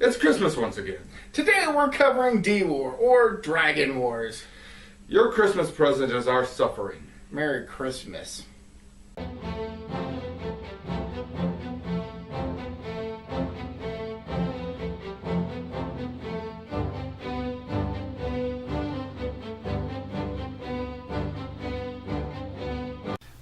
It's Christmas once again. Today we're covering D-War, or Dragon Wars. Your Christmas present is our suffering. Merry Christmas.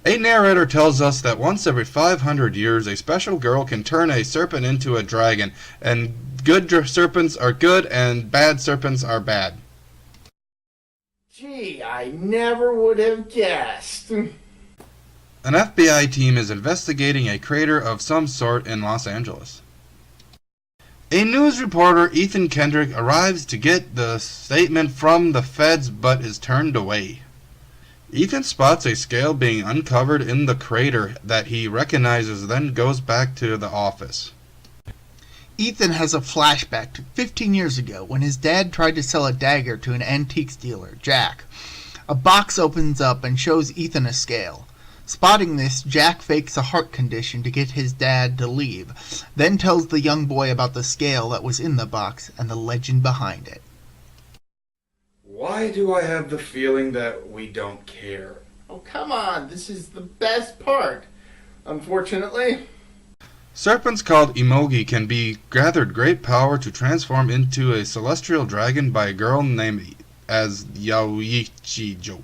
A narrator tells us that once every 500 years, a special girl can turn a serpent into a dragon, and good serpents are good and bad serpents are bad. Gee, I never would have guessed. An FBI team is investigating a crater of some sort in Los Angeles. A news reporter, Ethan Kendrick, arrives to get the statement from the feds but is turned away. Ethan spots a scale being uncovered in the crater that he recognizes, then goes back to the office. Ethan has a flashback to 15 years ago when his dad tried to sell a dagger to an antiques dealer, Jack. A box opens up and shows Ethan a scale. Spotting this, Jack fakes a heart condition to get his dad to leave, then tells the young boy about the scale that was in the box and the legend behind it. Why do I have the feeling that we don't care? Oh, come on, this is the best part. Unfortunately. Serpents called emogi can be gathered great power to transform into a celestial dragon by a girl named as Yaoichijo.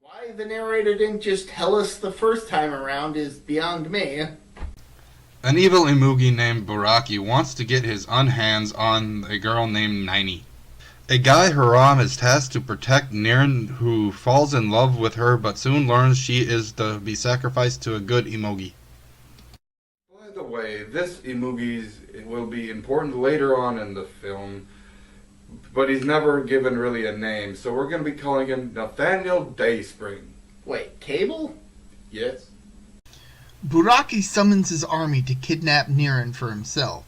Why the narrator didn't just tell us the first time around is beyond me. An evil emogi named Buraki wants to get his hands on a girl named Nini. A guy Haram is tasked to protect Nirin, who falls in love with her but soon learns she is to be sacrificed to a good emogi. By the way, this emogi will be important later on in the film, but he's never given really a name, so we're going to be calling him Nathaniel Dayspring. Wait, Cable? Yes? Buraki summons his army to kidnap Nirin for himself.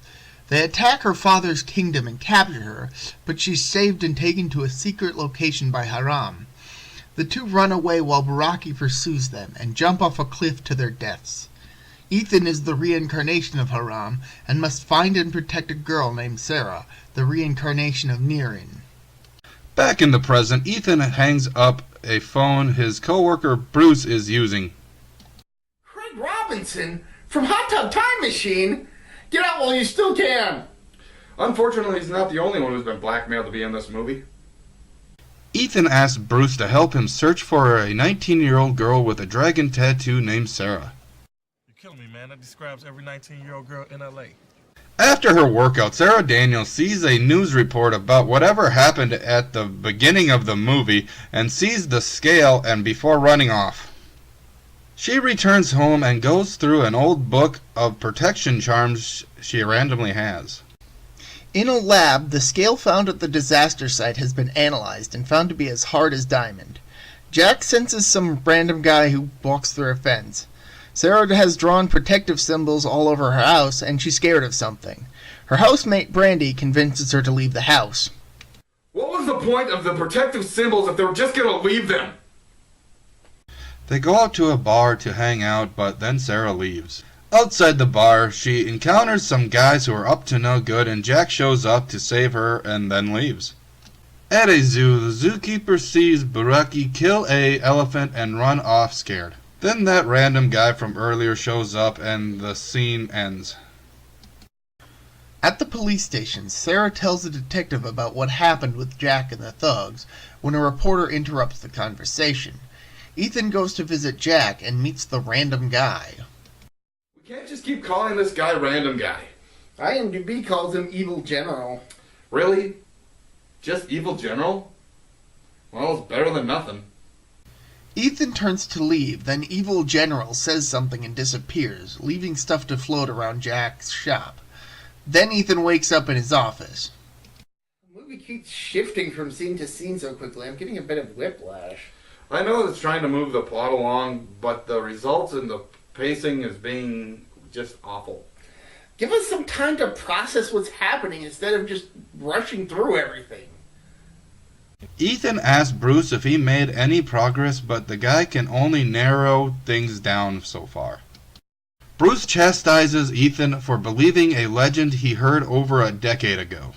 They attack her father's kingdom and capture her, but she's saved and taken to a secret location by Haram. The two run away while Buraki pursues them and jump off a cliff to their deaths. Ethan is the reincarnation of Haram and must find and protect a girl named Sarah, the reincarnation of Nirin. Back in the present, Ethan hangs up a phone his co-worker Bruce is using. Craig Robinson? From Hot Tub Time Machine? Get out while you still can! Unfortunately, he's not the only one who's been blackmailed to be in this movie. Ethan asks Bruce to help him search for a 19-year-old girl with a dragon tattoo named Sarah. You're killing me, man. That describes every 19-year-old girl in LA. After her workout, Sarah Daniels sees a news report about whatever happened at the beginning of the movie and sees the scale and before running off. She returns home and goes through an old book of protection charms she randomly has. In a lab, the scale found at the disaster site has been analyzed and found to be as hard as diamond. Jack senses some random guy who walks through a fence. Sarah has drawn protective symbols all over her house and she's scared of something. Her housemate Brandy convinces her to leave the house. What was the point of the protective symbols if they were just going to leave them? They go out to a bar to hang out, but then Sarah leaves. Outside the bar, she encounters some guys who are up to no good, and Jack shows up to save her and then leaves. At a zoo, the zookeeper sees Buraki kill a elephant and run off scared. Then that random guy from earlier shows up and the scene ends. At the police station, Sarah tells the detective about what happened with Jack and the thugs when a reporter interrupts the conversation. Ethan goes to visit Jack and meets the random guy. We can't just keep calling this guy Random Guy. IMDb calls him Evil General. Really? Just Evil General? Well, it's better than nothing. Ethan turns to leave, then Evil General says something and disappears, leaving stuff to float around Jack's shop. Then Ethan wakes up in his office. The movie keeps shifting from scene to scene so quickly, I'm getting a bit of whiplash. I know it's trying to move the plot along, but the results in the pacing is being just awful. Give us some time to process what's happening instead of just rushing through everything. Ethan asks Bruce if he made any progress, but the guy can only narrow things down so far. Bruce chastises Ethan for believing a legend he heard over a decade ago.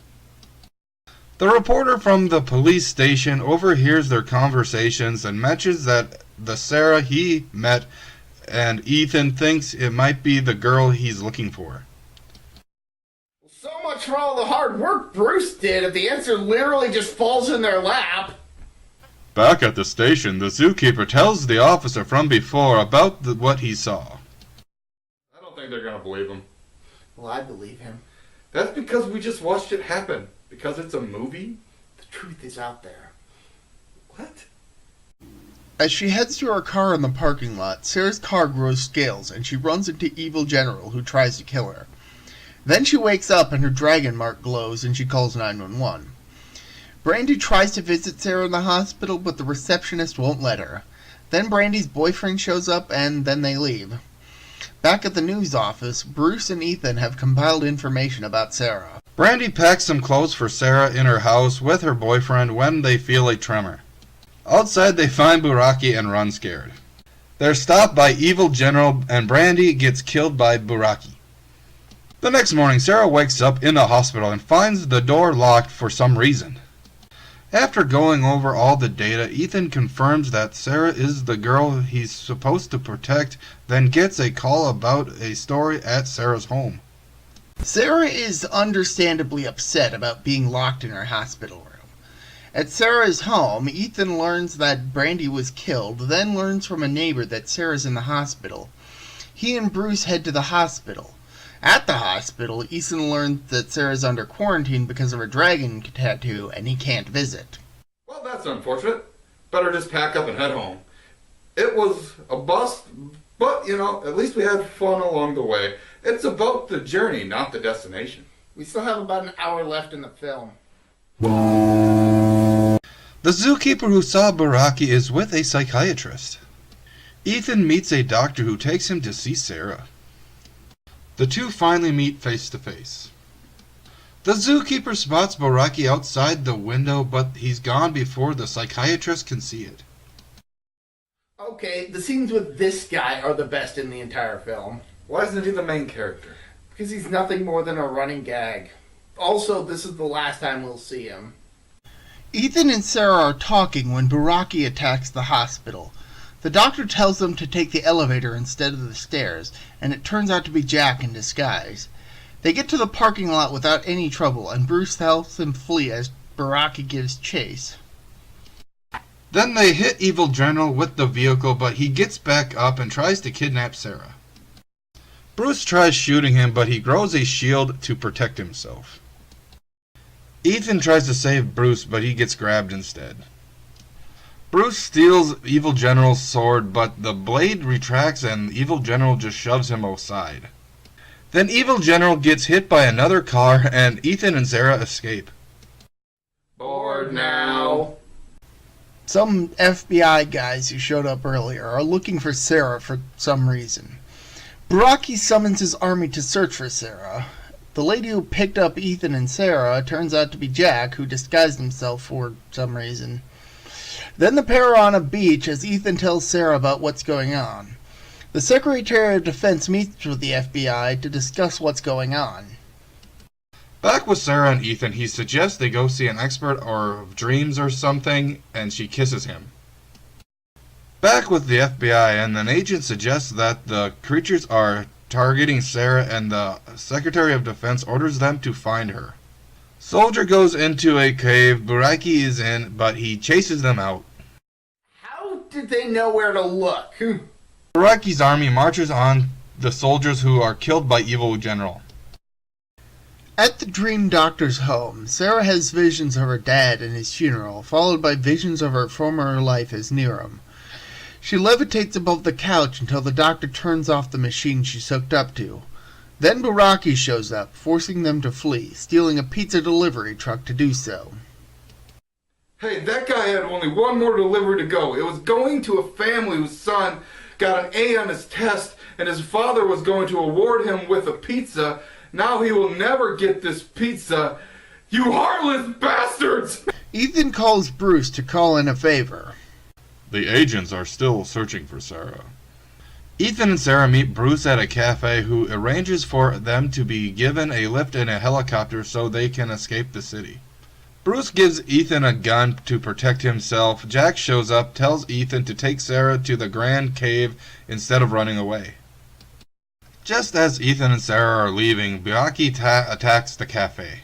The reporter from the police station overhears their conversations and mentions that the Sarah he met and Ethan thinks it might be the girl he's looking for. So much for all the hard work Bruce did if the answer literally just falls in their lap. Back at the station, the zookeeper tells the officer from before about what he saw. I don't think they're gonna believe him. Well, I believe him. That's because we just watched it happen. Because it's a movie? The truth is out there. What? As she heads to her car in the parking lot, Sarah's car grows scales and she runs into Evil General, who tries to kill her. Then she wakes up and her dragon mark glows and she calls 911. Brandy tries to visit Sarah in the hospital, but the receptionist won't let her. Then Brandy's boyfriend shows up and then they leave. Back at the news office, Bruce and Ethan have compiled information about Sarah. Brandy packs some clothes for Sarah in her house with her boyfriend when they feel a tremor. Outside they find Buraki and run scared. They're stopped by Evil General and Brandy gets killed by Buraki. The next morning Sarah wakes up in the hospital and finds the door locked for some reason. After going over all the data, Ethan confirms that Sarah is the girl he's supposed to protect, then gets a call about a story at Sarah's home. Sarah is understandably upset about being locked in her hospital room. At Sarah's home, Ethan learns that Brandy was killed, then learns from a neighbor that Sarah's in the hospital. He and Bruce head to the hospital. At the hospital, Ethan learns that Sarah's under quarantine because of her dragon tattoo and he can't visit. Well, that's unfortunate. Better just pack up and head home. It was a bust, but, at least we had fun along the way. It's about the journey, not the destination. We still have about an hour left in the film. The zookeeper who saw Buraki is with a psychiatrist. Ethan meets a doctor who takes him to see Sarah. The two finally meet face to face. The zookeeper spots Buraki outside the window, but he's gone before the psychiatrist can see it. Okay, the scenes with this guy are the best in the entire film. Why isn't he the main character? Because he's nothing more than a running gag. Also, this is the last time we'll see him. Ethan and Sarah are talking when Buraki attacks the hospital. The doctor tells them to take the elevator instead of the stairs, and it turns out to be Jack in disguise. They get to the parking lot without any trouble, and Bruce helps them flee as Buraki gives chase. Then they hit Evil General with the vehicle, but he gets back up and tries to kidnap Sarah. Bruce tries shooting him, but he grows a shield to protect himself. Ethan tries to save Bruce, but he gets grabbed instead. Bruce steals Evil General's sword, but the blade retracts and Evil General just shoves him aside. Then Evil General gets hit by another car and Ethan and Sarah escape. Bored now. Some FBI guys who showed up earlier are looking for Sarah for some reason. Buraki summons his army to search for Sarah. The lady who picked up Ethan and Sarah turns out to be Jack, who disguised himself for some reason. Then the pair are on a beach as Ethan tells Sarah about what's going on. The Secretary of Defense meets with the FBI to discuss what's going on. Back with Sarah and Ethan, he suggests they go see an expert of dreams or something, and she kisses him. Back with the FBI, and an agent suggests that the creatures are targeting Sarah, and the Secretary of Defense orders them to find her. Soldier goes into a cave Buraki is in, but he chases them out. How did they know where to look? Buraki's army marches on the soldiers who are killed by Evil General. At the Dream Doctor's home, Sarah has visions of her dad and his funeral, followed by visions of her former life as Niram. She levitates above the couch until the doctor turns off the machine she's hooked up to. Then Buraki shows up, forcing them to flee, stealing a pizza delivery truck to do so. Hey, that guy had only one more delivery to go. It was going to a family whose son got an A on his test, and his father was going to award him with a pizza. Now he will never get this pizza. You heartless bastards! Ethan calls Bruce to call in a favor. The agents are still searching for Sarah. Ethan and Sarah meet Bruce at a cafe, who arranges for them to be given a lift in a helicopter so they can escape the city. Bruce gives Ethan a gun to protect himself. Jack shows up, tells Ethan to take Sarah to the Grand Cave instead of running away. Just as Ethan and Sarah are leaving, Buraki attacks the cafe.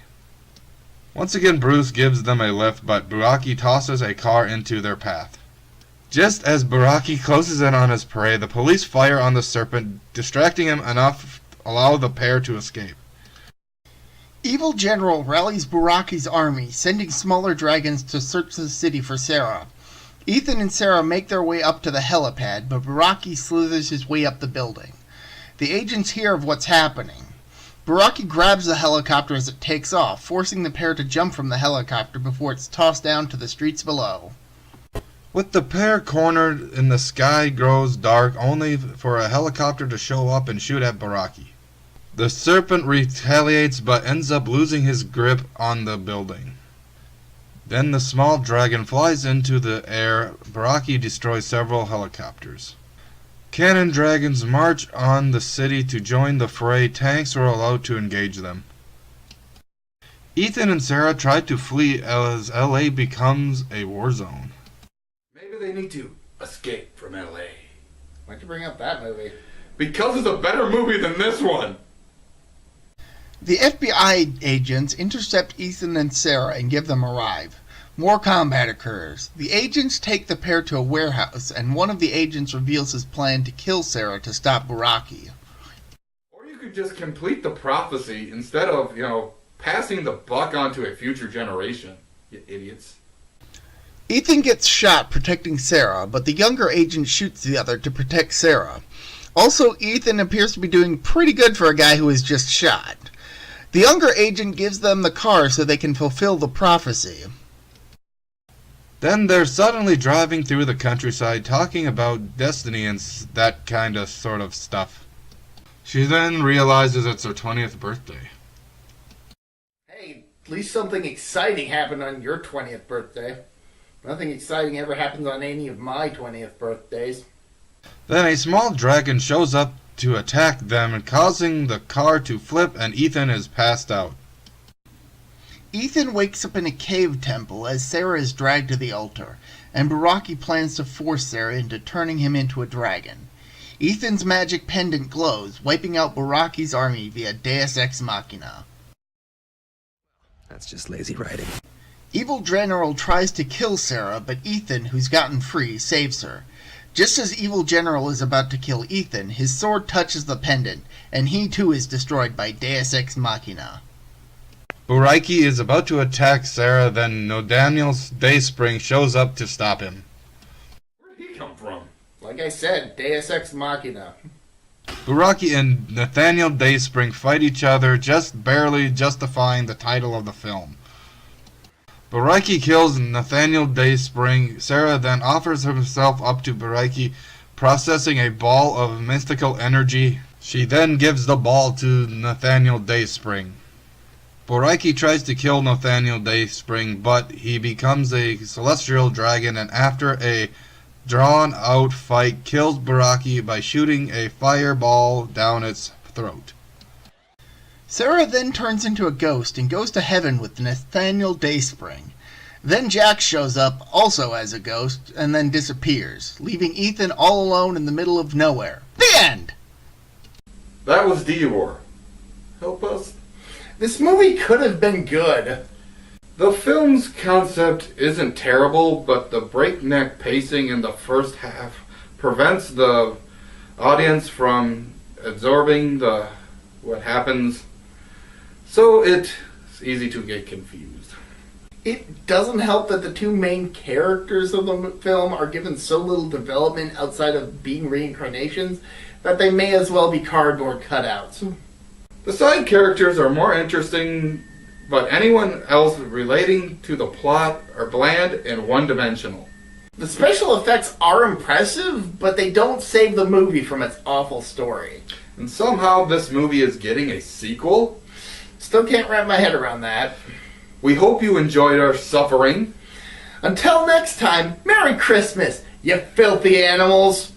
Once again, Bruce gives them a lift, but Buraki tosses a car into their path. Just as Buraki closes in on his prey, the police fire on the serpent, distracting him enough to allow the pair to escape. Evil General rallies Buraki's army, sending smaller dragons to search the city for Sarah. Ethan and Sarah make their way up to the helipad, but Buraki slithers his way up the building. The agents hear of what's happening. Buraki grabs the helicopter as it takes off, forcing the pair to jump from the helicopter before it's tossed down to the streets below. With the pair cornered in the sky grows dark, only for a helicopter to show up and shoot at Buraki. The serpent retaliates but ends up losing his grip on the building. Then the small dragon flies into the air. Buraki destroys several helicopters. Cannon dragons march on the city to join the fray. Tanks are allowed to engage them. Ethan and Sarah try to flee as LA becomes a war zone. Maybe they need to escape from LA. Why'd you bring up that movie? Because it's a better movie than this one. The FBI agents intercept Ethan and Sarah and give them a ride. More combat occurs. The agents take the pair to a warehouse, and one of the agents reveals his plan to kill Sarah to stop Buraki. Or you could just complete the prophecy instead of, passing the buck on to a future generation, you idiots. Ethan gets shot protecting Sarah, but the younger agent shoots the other to protect Sarah. Also, Ethan appears to be doing pretty good for a guy who was just shot. The younger agent gives them the car so they can fulfill the prophecy. Then they're suddenly driving through the countryside talking about destiny and that kind of sort of stuff. She then realizes it's her 20th birthday. Hey, at least something exciting happened on your 20th birthday. Nothing exciting ever happens on any of my 20th birthdays. Then a small dragon shows up to attack them, causing the car to flip, and Ethan is passed out. Ethan wakes up in a cave temple as Sarah is dragged to the altar, and Buraki plans to force Sarah into turning him into a dragon. Ethan's magic pendant glows, wiping out Buraki's army via Deus Ex Machina. That's just lazy writing. Evil General tries to kill Sarah, but Ethan, who's gotten free, saves her. Just as Evil General is about to kill Ethan, his sword touches the pendant, and he too is destroyed by Deus Ex Machina. Buraki is about to attack Sarah, then Nathaniel's Dayspring shows up to stop him. Where'd he come from? Like I said, Deus Ex Machina. Buraki and Nathaniel Dayspring fight each other, just barely justifying the title of the film. Buraki kills Nathaniel Dayspring. Sarah then offers herself up to Buraki, processing a ball of mystical energy. She then gives the ball to Nathaniel Dayspring. Buraki tries to kill Nathaniel Dayspring, but he becomes a celestial dragon, and after a drawn-out fight, kills Buraki by shooting a fireball down its throat. Sarah then turns into a ghost and goes to heaven with Nathaniel Dayspring. Then Jack shows up, also as a ghost, and then disappears, leaving Ethan all alone in the middle of nowhere. The end! That was Dior. Help us. This movie could have been good. The film's concept isn't terrible, but the breakneck pacing in the first half prevents the audience from absorbing what happens. So it's easy to get confused. It doesn't help that the two main characters of the film are given so little development outside of being reincarnations that they may as well be cardboard cutouts. The side characters are more interesting, but anyone else relating to the plot are bland and one-dimensional. The special effects are impressive, but they don't save the movie from its awful story. And somehow this movie is getting a sequel? Still can't wrap my head around that. We hope you enjoyed our suffering. Until next time, Merry Christmas, you filthy animals!